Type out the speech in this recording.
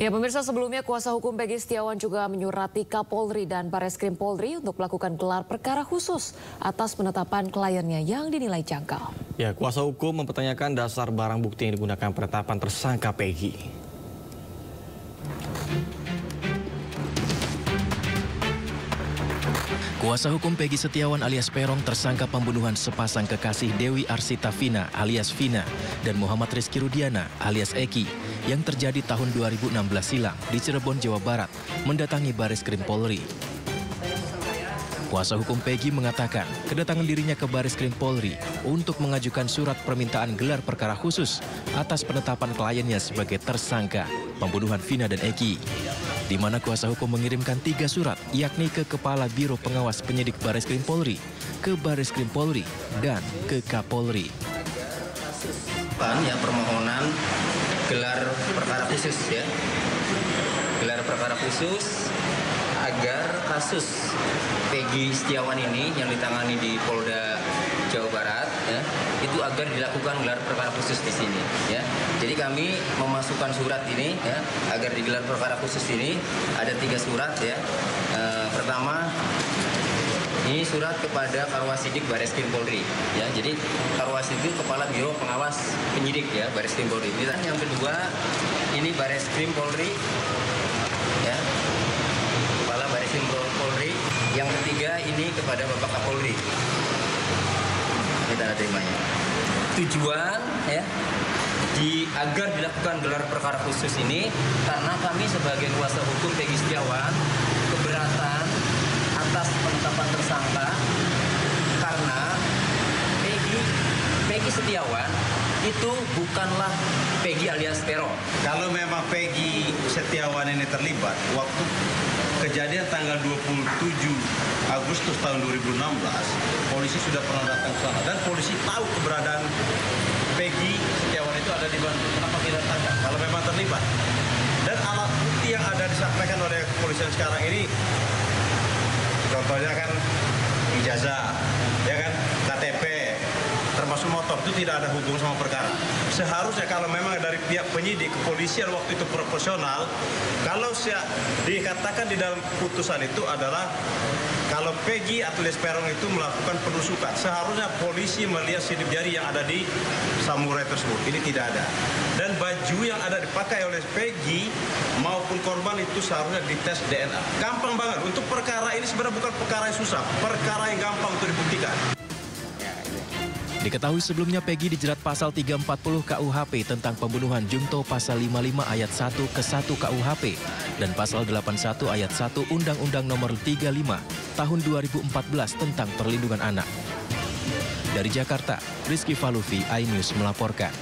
Ya, pemirsa, sebelumnya kuasa hukum Peggy Setiawan juga menyurati Kapolri dan Bareskrim Polri untuk melakukan gelar perkara khusus atas penetapan kliennya yang dinilai janggal. Ya, kuasa hukum mempertanyakan dasar barang bukti yang digunakan penetapan tersangka Peggy. Kuasa hukum Peggy Setiawan alias Peron tersangka pembunuhan sepasang kekasih Dewi Arsita Vina alias Vina dan Muhammad Rizky Rudiana alias Eki yang terjadi tahun 2016 silam di Cirebon, Jawa Barat mendatangi Bareskrim Polri. Kuasa hukum Peggy mengatakan kedatangan dirinya ke Bareskrim Polri untuk mengajukan surat permintaan gelar perkara khusus atas penetapan kliennya sebagai tersangka pembunuhan Vina dan Eki, di mana kuasa hukum mengirimkan 3 surat, yakni ke Kepala Biro Pengawas Penyidik Bareskrim Polri, ke Bareskrim Polri, dan ke Kapolri. Ya, permohonan gelar perkara khusus ya, gelar perkara khusus agar kasus Peggy Setiawan ini yang ditangani di Polda Jawa Barat ya, itu agar dilakukan gelar perkara khusus di sini ya. Jadi kami memasukkan surat ini ya agar digelar perkara khusus ini. Ada 3 surat ya. Pertama, ini surat kepada Karwasidik Bareskrim Polri ya. Jadi Karwasidik Kepala Biro Pengawas Penyidik ya Bareskrim Polri. Dan yang kedua, ini Bareskrim Polri ya. Kepala Bareskrim Polri. Yang ketiga ini kepada Bapak Kapolri. Kita terimanya. Tujuan ya agar dilakukan gelar perkara khusus ini karena kami sebagai kuasa hukum Peggy Setiawan keberatan atas penetapan tersangka karena Peggy Setiawan itu bukanlah Peggy alias Peron. Kalau memang Peggy Setiawan ini terlibat waktu kejadian tanggal 27 Agustus tahun 2016, polisi sudah pernah datang ke sana dan polisi tahu keberadaan Peggy Setiawan itu ada di Bandung. Kenapa tidak tangkap kalau memang terlibat? Dan alat bukti yang ada disampaikan oleh kepolisian sekarang ini, contohnya kan ijazah, ya kan, KTP, termasuk motor, itu tidak ada hubungan sama perkara. Seharusnya kalau memang dari pihak penyidik, kepolisian waktu itu proporsional, kalau dikatakan di dalam putusan itu adalah kalau Peggy alias Peron itu melakukan penusukan, seharusnya polisi melihat sidik jari yang ada di samurai tersebut. Ini tidak ada. Dan baju yang ada dipakai oleh Peggy maupun korban itu seharusnya dites DNA. Gampang banget. Untuk perkara ini sebenarnya bukan perkara yang susah, perkara yang gampang untuk dibuktikan. Diketahui sebelumnya Peggy dijerat pasal 340 KUHP tentang pembunuhan junto pasal 55 ayat 1 ke 1 KUHP dan pasal 81 ayat 1 Undang-Undang Nomor 35 tahun 2014 tentang perlindungan anak. Dari Jakarta, Rizky Falufi, iNews melaporkan.